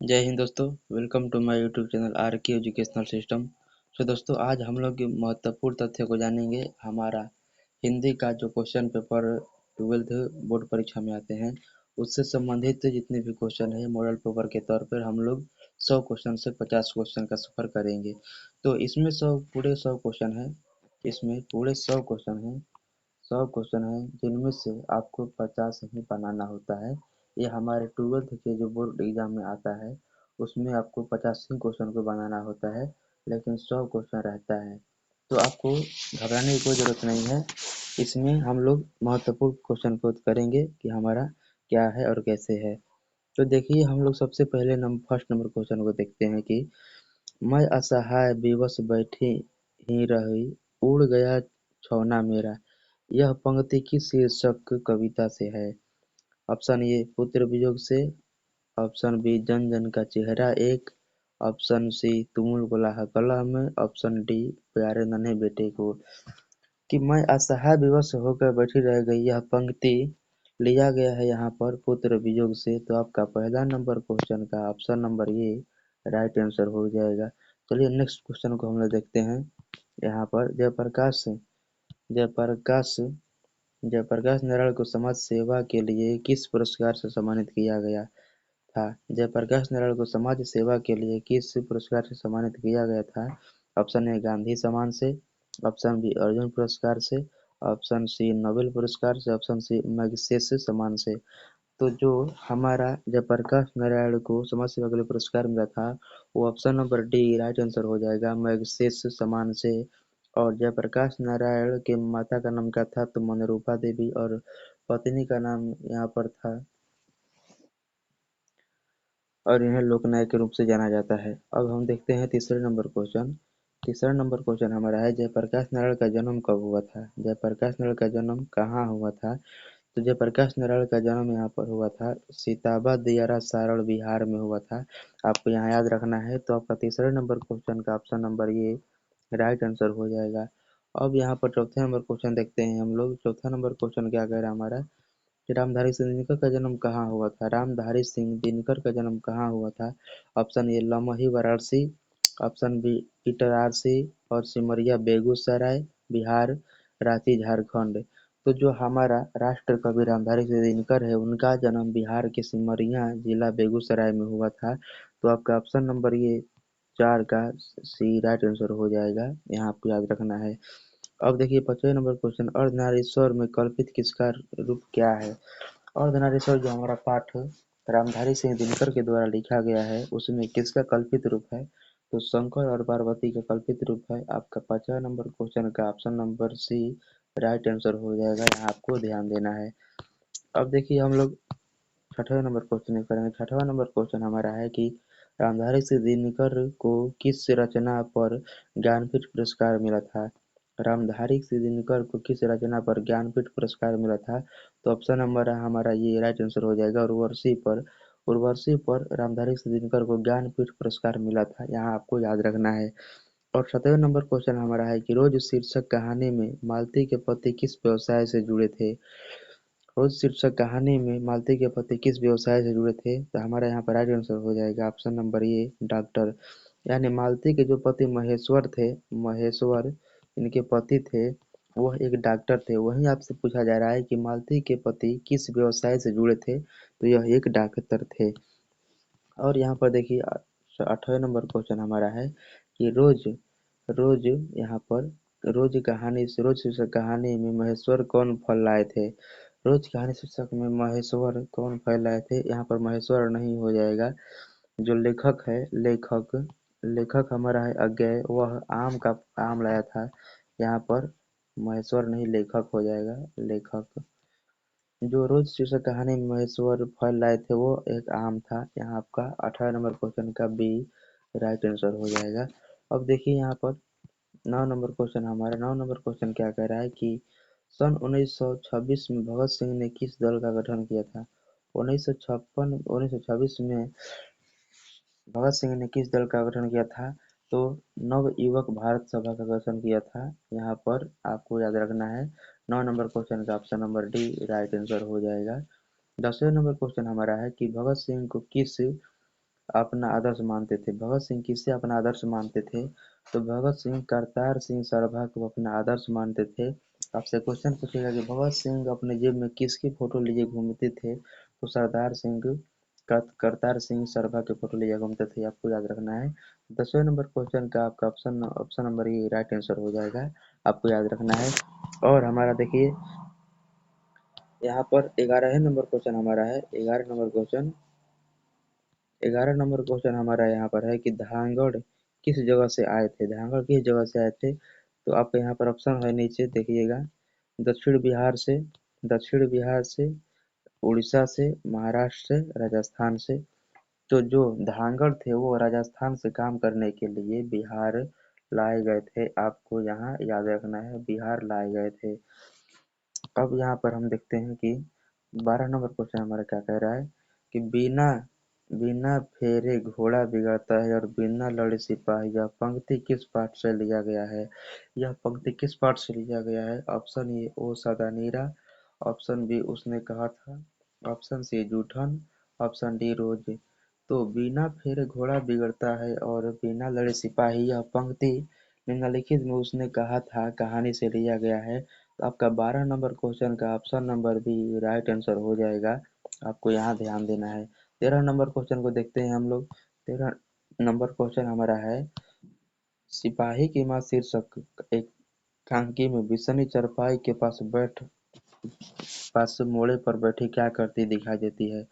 जय हिंद दोस्तों। Welcome to my YouTube channel R K educational system. दोस्तों आज हम लोग महत्वपूर्ण तथ्य को जानेंगे। हमारा हिंदी का जो क्वेश्चन पेपर 12th बोर्ड परीक्षा में आते हैं उससे संबंधित जितने भी क्वेश्चन है मॉडल पेपर के तौर पर हम लोग 100 क्वेश्चन से 50 क्वेश्चन का सफर करेंगे। तो इसमें 100 क्वेश्चन है। इसमें पूरे 100 क्वेश्चन है। 100 क्वेश्चन है जिनमें से आपको 50 ही बनाना होता है। ये हमारे 12th के जो बोर्ड एग्जाम में आता है उसमें आपको 50 ही क्वेश्चन को बनाना होता है, लेकिन 100 क्वेश्चन रहता है। तो आपको घबराने की कोई ज़रूरत नहीं है। इसमें हम लोग महत्वपूर्ण क्वेश्चन को करेंगे कि हमारा क्या है और कैसे है। तो देखिए हम लोग सबसे पहले फर्स्ट नंबर क्वेश्चन को देखते हैं कि मैं असहाय विवश बैठी ही रही, उड़ गया छौना मेरा। यह पंक्ति किस शीर्षक कविता से है? ऑप्शन ए पुत्र वियोग से, ऑप्शन बी जन जन का चेहरा एक, ऑप्शन सी तुमुल गुलाह कलह में, ऑप्शन डी प्यारे नन्हे बेटे को। कि मैं असहाय विवश होकर बैठी रह गई, यह पंक्ति लिया गया है यहाँ पर पुत्र वियोग से। तो आपका पहला नंबर क्वेश्चन का option number A right answer हो जाएगा। चलिए नेक्स्ट क्वेश्चन को हम लोग देखते हैं। यहाँ पर जयप्रकाश जयप्रकाश नारायण को समाज सेवा के लिए किस पुरस्कार से सम्मानित किया गया था? जयप्रकाश नारायण को समाज सेवा के लिए किस पुरस्कार से सम्मानित किया गया था? ऑप्शन ए गांधी सम्मान से, ऑप्शन बी अर्जुन पुरस्कार से, ऑप्शन सी नोबेल पुरस्कार से, ऑप्शन सी मैग्सेसे सम्मान से। तो जो हमारा जयप्रकाश नारायण को समाज सेवा के लिए पुरस्कार मिला था वो option number D right answer हो जाएगा, मैग्सेसे सम्मान से। और जयप्रकाश नारायण के माता का नाम क्या था? तो मनरूपा देवी, और पत्नी का नाम यहाँ पर था, और इन्हें लोकनायक के रूप से जाना जाता है। अब हम देखते हैं तीसरे नंबर क्वेश्चन। तीसरा नंबर क्वेश्चन हमारा है जयप्रकाश नारायण का जन्म कब हुआ था? जयप्रकाश नारायण का जन्म कहाँ हुआ था? तो जयप्रकाश नारायण का जन्म यहाँ पर हुआ था सीताबा दियारा सारण बिहार में हुआ था। आपको यहाँ याद रखना है। तो आपका तीसरे नंबर क्वेश्चन का ऑप्शन नंबर ये राइट आंसर हो जाएगा। अब यहाँ पर चौथे नंबर क्वेश्चन देखते हैं हम लोग। चौथा नंबर क्वेश्चन क्या कह रहा है हमारा कि रामधारी सिंह दिनकर का जन्म कहाँ हुआ था? रामधारी सिंह दिनकर का जन्म कहाँ हुआ था? Option A Lamhi Varanasi, option B Itarsi और सिमरिया बेगूसराय बिहार, रांची झारखंड। तो जो हमारा राष्ट्र कवि रामधारी सिंह दिनकर है उनका जन्म बिहार के सिमरिया जिला बेगूसराय में हुआ था। तो आपका ऑप्शन नंबर ये 4 का सी राइट आंसर हो जाएगा। यहाँ आपको याद रखना है। अब देखिए 5वें नंबर क्वेश्चन, अर्धनारीश्वर में कल्पित किसका रूप क्या है? अर्धनारीश्वर जो हमारा पाठ रामधारी सिंह दिनकर के द्वारा लिखा गया है उसमें किसका कल्पित रूप है? तो शंकर और पार्वती का कल्पित रूप है। आपका 5वां नंबर क्वेश्चन का option number C right answer हो जाएगा। यहाँ आपको ध्यान देना है। अब देखिए हम लोग 6वें नंबर क्वेश्चन करेंगे। 6वां नंबर क्वेश्चन हमारा है कि रामधारी सिंह दिनकर को किस रचना पर ज्ञानपीठ पुरस्कार मिला था? रामधारी सिंह दिनकर को किस रचना पर ज्ञानपीठ पुरस्कार मिला था? तो ऑप्शन नंबर हमारा ये राइट आंसर हो जाएगा, उर्वशी पर रामधारी सिंह दिनकर को ज्ञानपीठ पुरस्कार मिला था। यहाँ आपको याद रखना है। और 7वें नंबर क्वेश्चन हमारा है कि रोज शीर्षक कहानी में मालती के पति किस व्यवसाय से जुड़े थे? रोज शीर्षक कहानी में मालती के पति किस व्यवसाय से जुड़े थे? तो हमारा यहाँ पर राइट आंसर हो जाएगा ऑप्शन नंबर ए डॉक्टर। यानी मालती के जो पति महेश्वर इनके पति थे वह एक डॉक्टर थे। वहीं आपसे पूछा जा रहा है कि मालती के पति किस व्यवसाय से जुड़े थे? तो यह एक डॉक्टर थे। और यहाँ पर देखिए 8वें नंबर क्वेश्चन हमारा है कि रोज रोज यहाँ पर रोज शीर्षक कहानी में महेश्वर कौन फल लाए थे? रोज कहानी शीर्षक में महेश्वर कौन फल लाए थे? यहाँ पर महेश्वर नहीं हो जाएगा। जो लेखक है लेखक हमारा है अज्ञेय, वह आम लाया था। यहाँ पर महेश्वर नहीं लेखक हो जाएगा, लेखक। जो रोज शीर्षक कहानी में महेश्वर फल लाए थे वो एक आम था। यहाँ आपका 18 नंबर क्वेश्चन का बी राइट आंसर हो जाएगा। अब देखिए यहाँ पर 9 नंबर क्वेश्चन क्या कह रहा है कि सन 1926 में भगत सिंह ने किस दल का गठन किया था? 1926 में भगत सिंह ने किस दल का गठन किया था? तो नव युवक भारत सभा का गठन किया था। यहाँ पर आपको याद रखना है। 9 नंबर क्वेश्चन का option number D right answer हो जाएगा। 10वें नंबर क्वेश्चन हमारा है कि भगत सिंह को किस अपना आदर्श मानते थे। भगत सिंह किसे अपना आदर्श मानते थे? तो भगत सिंह करतार सिंह सराभा को अपना आदर्श मानते थे। आपसे क्वेश्चन पूछेगा कि भगत सिंह अपने जेब में किसकी फोटो लिए घूमते थे? तो सरदार सिंह करतार सिंह सराभा की फोटो लिए घूमते थे, आपको याद रखना है। 10वें नंबर क्वेश्चन का आपका ऑप्शन ऑप्शन नंबर ये राइट आंसर हो जाएगा, आपको याद रखना है। और हमारा देखिए यहाँ पर 11वें नंबर क्वेश्चन हमारा है। 11 नंबर क्वेश्चन हमारा यहाँ पर है कि धांगड़ किस जगह से आए थे? धांगड़ किस जगह से आए थे? तो आपको यहाँ पर ऑप्शन है नीचे देखिएगा। दक्षिण बिहार से, दक्षिण बिहार से, उड़ीसा से, महाराष्ट्र से, राजस्थान से। तो जो धांगड़ थे वो राजस्थान से काम करने के लिए बिहार लाए गए थे, आपको यहाँ याद रखना है, बिहार लाए गए थे। अब यहाँ पर हम देखते हैं कि 12 नंबर क्वेश्चन हमारा क्या कह रहा है कि बिना बिना फेरे घोड़ा बिगड़ता है और बिना लड़े सिपाही, यह पंक्ति किस पाठ से लिया गया है? यह पंक्ति किस पाठ से लिया गया है? ऑप्शन ए ओ सदा नीरा, ऑप्शन बी उसने कहा था, ऑप्शन सी जूठन, ऑप्शन डी रोज। तो बिना फेरे घोड़ा बिगड़ता है और बिना लड़े सिपाही, यह पंक्ति निम्नलिखित में उसने कहा था कहानी से लिया गया है। तो आपका 12 नंबर क्वेश्चन का option number B right answer हो जाएगा, आपको यहाँ ध्यान देना है। 13 नंबर क्वेश्चन को देखते हैं हम लोग। 13 नंबर क्वेश्चन हमारा है सिपाही की माँ शीर्षक एक एकांकी में बिसनी चारपाई के पास मोड़े पर बैठी क्या करती दिखाई देती है?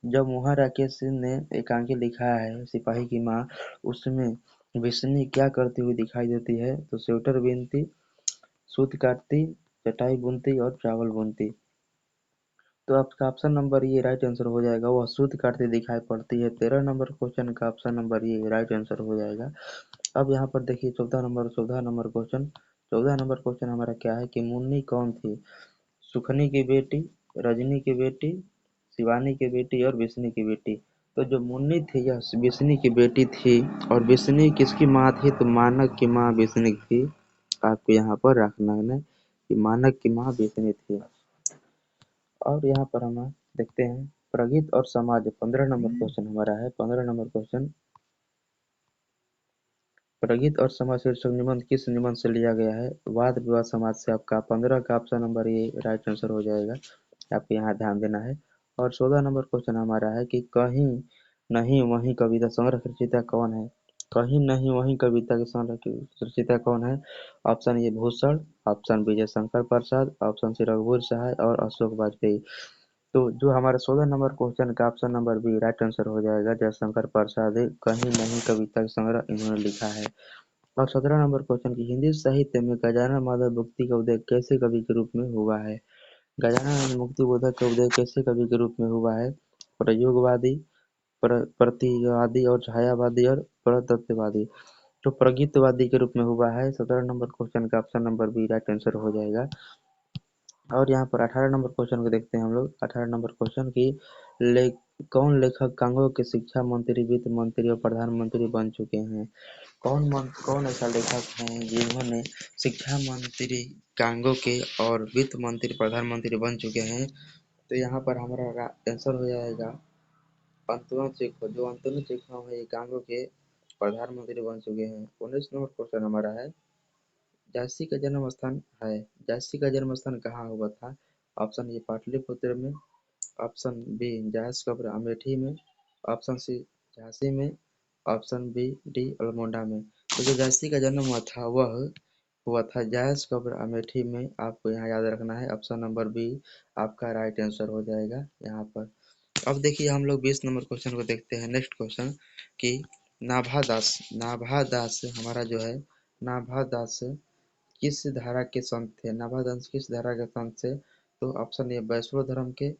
जब मोहन राकेश ने एकांकी लिखा है सिपाही की माँ, उसमें बिसनी क्या करती हुई दिखाई देती है? तो स्वेटर बीनती, सूत काटती, चटाई बुनती और चावल बुनती। तो आपका ऑप्शन नंबर ये राइट आंसर हो जाएगा, वह सूत काटती दिखाई पड़ती है। 13 नंबर क्वेश्चन का ऑप्शन नंबर ये राइट आंसर हो जाएगा। अब यहाँ पर देखिए 14 नंबर क्वेश्चन। 14 नंबर क्वेश्चन हमारा क्या है कि मुन्नी कौन थी? सुखनी की बेटी, रजनी की बेटी, शिवानी की बेटी और बिस्नी की बेटी। तो जो मुन्नी थी यह बिस्नी की बेटी थी। और बिस्नी किसकी माँ थी? तो मानक की माँ बिस्नी थी, आपको यहाँ पर रखना है कि मानक की माँ बिस्नी थी। और यहाँ पर हम देखते हैं प्रगीत और समाज। 15 नंबर क्वेश्चन हमारा है। 15 नंबर क्वेश्चन, प्रगीत और समाज शीर्षक निबंध किस निबंध से लिया गया है? वाद विवाद समाज से। आपका 15 का ऑप्शन नंबर ये राइट आंसर हो जाएगा, आपको यहाँ ध्यान देना है। और 16 नंबर क्वेश्चन हमारा है कि कहीं नहीं वहीं कविता संग्रह की रचयिता कौन है? कहीं नहीं वहीं कविता के संग्रह की रचयिता कौन है? Option A Bhushan, option B Jaishankar Prasad, option C रघुवीर सहाय और अशोक वाजपेयी। तो जो हमारा 16 नंबर क्वेश्चन का option number B right answer हो जाएगा, जयशंकर प्रसाद कहीं नहीं कविता का संग्रह इन्होंने लिखा है। और 17 नंबर क्वेश्चन की हिंदी साहित्य में गजानन माधव मुक्ति का उदय कैसे कवि के रूप में हुआ है? गजानन मुक्ति बोधक का उदय कैसे कवि के रूप में हुआ है? प्रयोगवादी, प्रतिवादी और छायावादी और प्रतत्ववादी। तो प्रगीतवादी के रूप में हुआ है। 17 नंबर क्वेश्चन का option number B right answer हो जाएगा। और यहाँ पर 18 नंबर क्वेश्चन को देखते हैं हम लोग। 18 नंबर क्वेश्चन की ले कौन लेखक कांगो के शिक्षा मंत्री, वित्त मंत्री और प्रधानमंत्री बन चुके हैं? कौन ऐसा लेखक हैं जिन्होंने शिक्षा मंत्री कांगो के और वित्त मंत्री प्रधानमंत्री बन चुके हैं? तो यहाँ पर हमारा आंसर हो जाएगा अंतोन चेखव। जो अंतोन चेखव है ये कांगो के प्रधानमंत्री बन चुके हैं। 19 नंबर क्वेश्चन हमारा है झांसी का जन्म स्थान है। झांसी का जन्म स्थान कहाँ हुआ था? ऑप्शन ए पाटलिपुत्र में, ऑप्शन बी जायस कब्र अमेठी में, ऑप्शन सी झांसी में, ऑप्शन बी डी अल्मोड़ा में। तो जो झांसी का जन्म हुआ था वह हुआ था जायस कब्र अमेठी में, आपको यहाँ याद रखना है। ऑप्शन नंबर बी आपका राइट आंसर हो जाएगा यहाँ पर। अब देखिए हम लोग 20 नंबर क्वेश्चन को देखते हैं। नेक्स्ट क्वेश्चन कि नाभादास हमारा जो है, नाभादास किस धारा के संत थे? नाभादास किस धारा के संत थे? तो ऑप्शन ए वैष्णव धर्म के,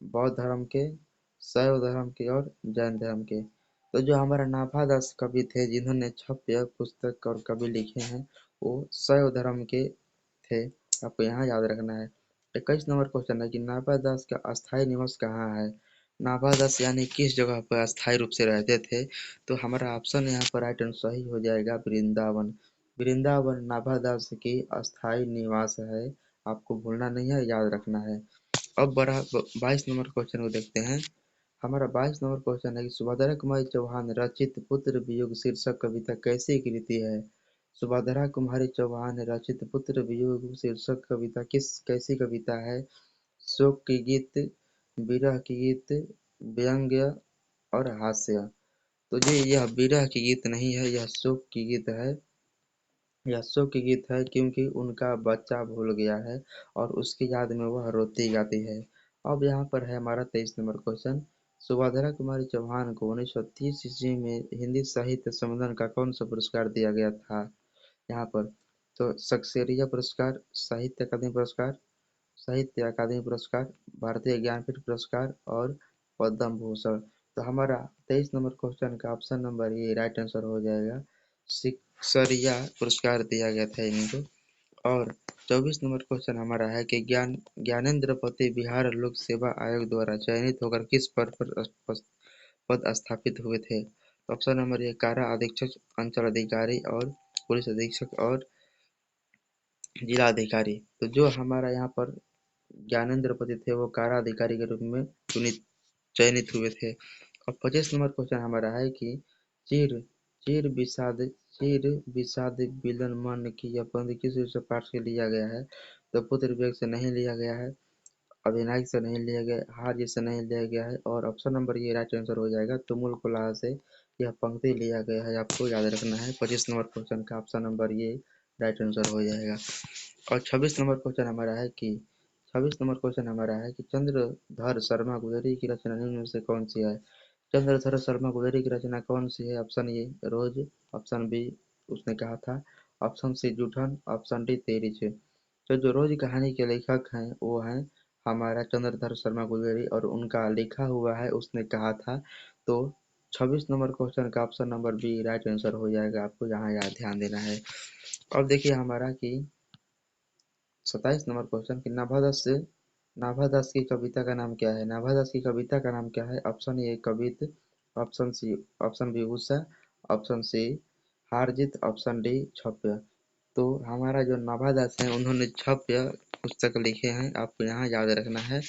बौद्ध धर्म के, शैव धर्म के और जैन धर्म के। तो जो हमारा नाभादास कवि थे जिन्होंने छप्य पुस्तक और कवि लिखे हैं वो शैव धर्म के थे, आपको यहाँ याद रखना है। 21 नंबर क्वेश्चन है कि नाभादास का अस्थायी निवास कहाँ है? नाभादास यानी किस जगह पर अस्थायी रूप से रहते थे? तो हमारा ऑप्शन यहाँ पर राइट आंसर सही हो जाएगा वृंदावन। वृंदावन नाभादास की अस्थायी निवास है, आपको भूलना नहीं है, याद रखना है। अब बड़ा 22 नंबर क्वेश्चन को देखते हैं। हमारा 22 नंबर क्वेश्चन है कि सुभद्रा कुमारी चौहान रचित पुत्र वियोग शीर्षक कविता कैसी कृति है। सुभद्रा कुमारी चौहान रचित पुत्र वियोग शीर्षक कविता कैसी कविता है। शोक की गीत, विरह की गीत, व्यंग्य और हास्य। तो जी यह विरह की गीत नहीं है, यह शोक की गीत है। यह शोक की गीत है क्योंकि उनका बच्चा भूल गया है और उसकी याद में वह रोती गाती है। अब यहाँ पर है हमारा 23 नंबर क्वेश्चन। सुभद्रा कुमारी चौहान को 1930 ईस्वी में हिंदी साहित्य सम्मेलन का कौन सा पुरस्कार दिया गया था। यहाँ पर तो शक्सरिया पुरस्कार, साहित्य अकादमी पुरस्कार, साहित्य अकादमी पुरस्कार, भारतीय ज्ञानपीठ पुरस्कार और पद्म भूषण। तो हमारा 23 नंबर क्वेश्चन का ऑप्शन नंबर ये राइट आंसर हो जाएगा। शिक्षरिया पुरस्कार दिया गया था इनको। और 24 नंबर क्वेश्चन हमारा है कि ज्ञानेंद्र पति बिहार लोक सेवा आयोग द्वारा चयनित होकर किस पद पर पद स्थापित हुए थे। ऑप्शन नंबर ये कारा अधीक्षक, अंचल अधिकारी और पुलिस अधीक्षक और जिला अधिकारी। तो जो हमारा यहाँ पर ज्ञानेंद्र पति थे वो कारा अधिकारी के रूप में चयनित हुए थे। और 25 नंबर क्वेश्चन हमारा है कि चिर चिर विषाद चिर विषाद विलन मन की यह पंक्ति किस रूप से पाठ से लिया गया है। तो पुत्र वियोग से नहीं लिया गया है, अधिनायक से नहीं लिया गया, हार जिससे नहीं लिया गया है और ऑप्शन नंबर ये राइट आंसर हो जाएगा। तुमुल कुलाह से यह पंक्ति लिया गया है, आपको याद रखना है। 25 नंबर क्वेश्चन का ऑप्शन नंबर ये राइट आंसर हो जाएगा। और 26 नंबर क्वेश्चन हमारा है कि 26 नंबर क्वेश्चन हमारा है कि चंद्रधर शर्मा गुजरी की रचना निम्न में से कौन सी है। चंद्रधर शर्मा गुजरी की रचना कौन सी है। ऑप्शन ए रोज, ऑप्शन बी उसने कहा था, ऑप्शन सी जूठन, ऑप्शन डी तेरी छे। तो जो रोज कहानी के लेखक हैं वो हैं हमारा चंद्रधर शर्मा गुजरी और उनका लिखा हुआ है उसने कहा था। तो 26 नंबर क्वेश्चन का option number B right answer हो जाएगा, आपको यहाँ याद ध्यान देना है। अब देखिए हमारा कि 27 नंबर क्वेश्चन कि नाभादास की कविता का नाम क्या है। नाभादास की कविता का नाम क्या है। Option A Kavit, option C, option B Usha, option C Haar Jeet, option D छप्य। तो हमारा जो नाभादास है उन्होंने छप्य पुस्तक लिखे हैं, आपको यहाँ याद रखना है।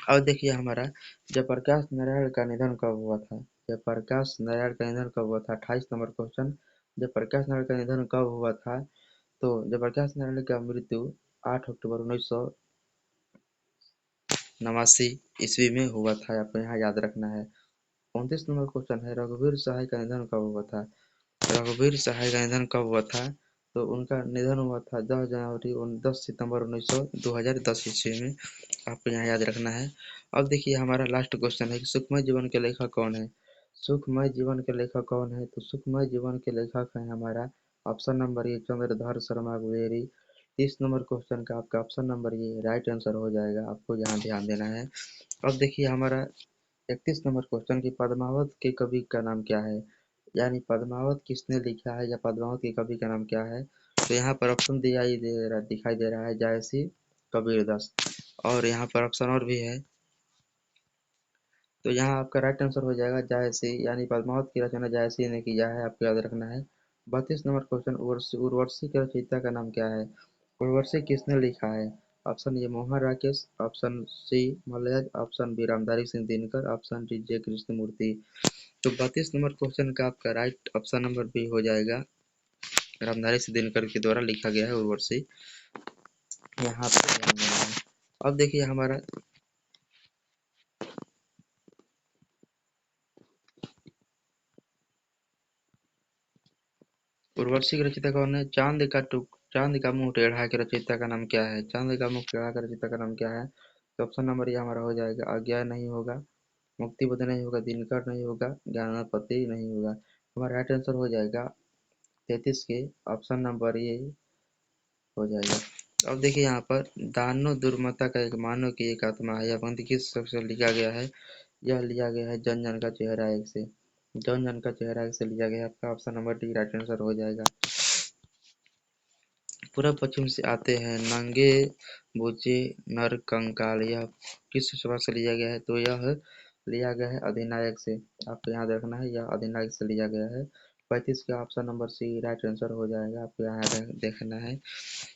और देखिए हमारा जयप्रकाश नारायण का निधन कब हुआ था। जयप्रकाश नारायण का निधन कब हुआ था। 28 नंबर क्वेश्चन, जयप्रकाश नारायण का निधन कब हुआ था। तो जयप्रकाश नारायण का मृत्यु 8 अक्टूबर 1989 ईस्वी में हुआ था, आपको यहाँ याद रखना है। 29 नंबर क्वेश्चन है रघुवीर सहाय का निधन कब हुआ था। रघुवीर सहाय का निधन कब हुआ था। तो उनका निधन हुआ था 10 सितंबर 2010 ईस्वी में, आपको यहाँ याद रखना है। अब देखिए हमारा लास्ट क्वेश्चन है कि सुखमय जीवन के लेखक कौन है। सुखमय जीवन के लेखक कौन है। तो सुखमय जीवन के लेखक है हमारा ऑप्शन नंबर ये चंद्रधर शर्मा गुलेरी। 30 नंबर क्वेश्चन का आपका ऑप्शन नंबर ये राइट आंसर हो जाएगा, आपको यहाँ ध्यान देना है। अब देखिए हमारा 31 नंबर क्वेश्चन की पद्मावत के कवि का नाम क्या है। यानी पद्मावत किसने लिखा है या पद्मावत के कवि का नाम क्या है। तो यहाँ पर ऑप्शन दिखाई दे रहा है जायसी, कबीरदास और यहाँ पर ऑप्शन और भी है। तो यहाँ आपका राइट आंसर हो जाएगा जायसी, यानी पद्मावत की रचना जायसी ने किया है, आपको याद रखना है। 32 नंबर क्वेश्चन उर्वशी उर्वशी के रचयिता का नाम क्या है। उर्वशी किसने लिखा है। Option A Mohan Rakesh, option C Malayaj, option B Ramdhari Singh Dinkar, option D J Krishnamurti. तो 32 नंबर क्वेश्चन का आपका राइट ऑप्शन नंबर बी हो जाएगा, रामधारी सिंह दिनकर के द्वारा लिखा गया है उर्वशी, यहाँ पर ध्यान देना है। अब देखिए हमारा उर्वशी के रचयिता कौन है। चांद का मुंह टेढ़ा के रचयिता का नाम क्या है। चांद का मुंह टेढ़ा के रचयिता का नाम क्या है। तो ऑप्शन नंबर ये हमारा हो जाएगा अज्ञा नहीं होगा, मुक्तिबोध नहीं होगा, दिनकर नहीं होगा, ज्ञानपति नहीं होगा। हमारा राइट आंसर हो जाएगा 33 के ऑप्शन नंबर ये हो जाएगा। अब देखिए यहाँ पर दानो दुर्मता का एक मानव की एक आत्मा है, यह पंक्ति किस शख्स से लिखा गया है। यह लिया गया है जन जन का चेहरा एक से, जन जन का चेहरा एक से लिया गया है, आपका option number D right answer हो जाएगा। पूर्व पश्चिम से आते हैं नंगे बूचे नर कंकाल, यह किस सभा से लिया गया है। तो यह लिया गया है अधिनायक से, आपको याद रखना है, यह अधिनायक से लिया गया है। 35 का option number C right answer हो जाएगा, आपको यहाँ देखना है।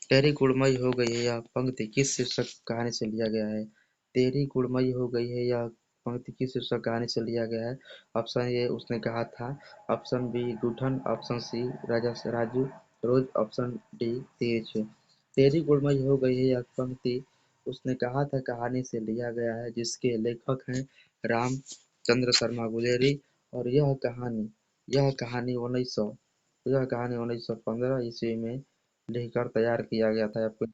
तेरी गुड़मई हो गई है, यह पंक्ति किस शीर्षक कहानी से लिया गया है। तेरी गुड़मई हो गई है, यह पंक्ति की शीर्षक कहानी से लिया गया है? ऑप्शन ए उसने कहा था, ऑप्शन बी गूठन, ऑप्शन सी राजा राजू रोज, ऑप्शन डी तेज। तेरी गुड़मई हो गई है यह पंक्ति उसने कहा था कहानी से लिया गया है, जिसके लेखक हैं रामचंद्र शर्मा गुलेरी। और यह कहानी 1915 ईस्वी में लिखकर तैयार किया गया था। आपको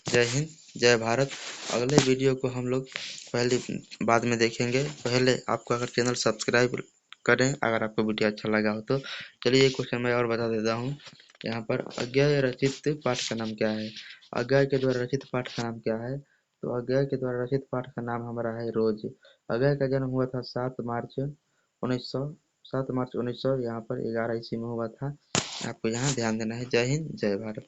जय हिंद, जय भारत। अगले वीडियो को हम लोग पहले बाद में देखेंगे। पहले आपको अगर चैनल सब्सक्राइब करें अगर आपको वीडियो अच्छा लगा हो तो। चलिए एक क्वेश्चन मैं और बता देता हूँ। यहाँ पर अज्ञेय रचित पाठ का नाम क्या है? अज्ञेय के द्वारा रचित पाठ का नाम क्या है? तो अज्ञेय के द्वारा रचित पाठ का नाम हमारा है रोज। अज्ञेय का जन्म हुआ था 7 मार्च 1900 यहाँ पर 11 ईस्वी में हुआ था। आपको यहाँ ध्यान देना है। जय हिंद, जय भारत।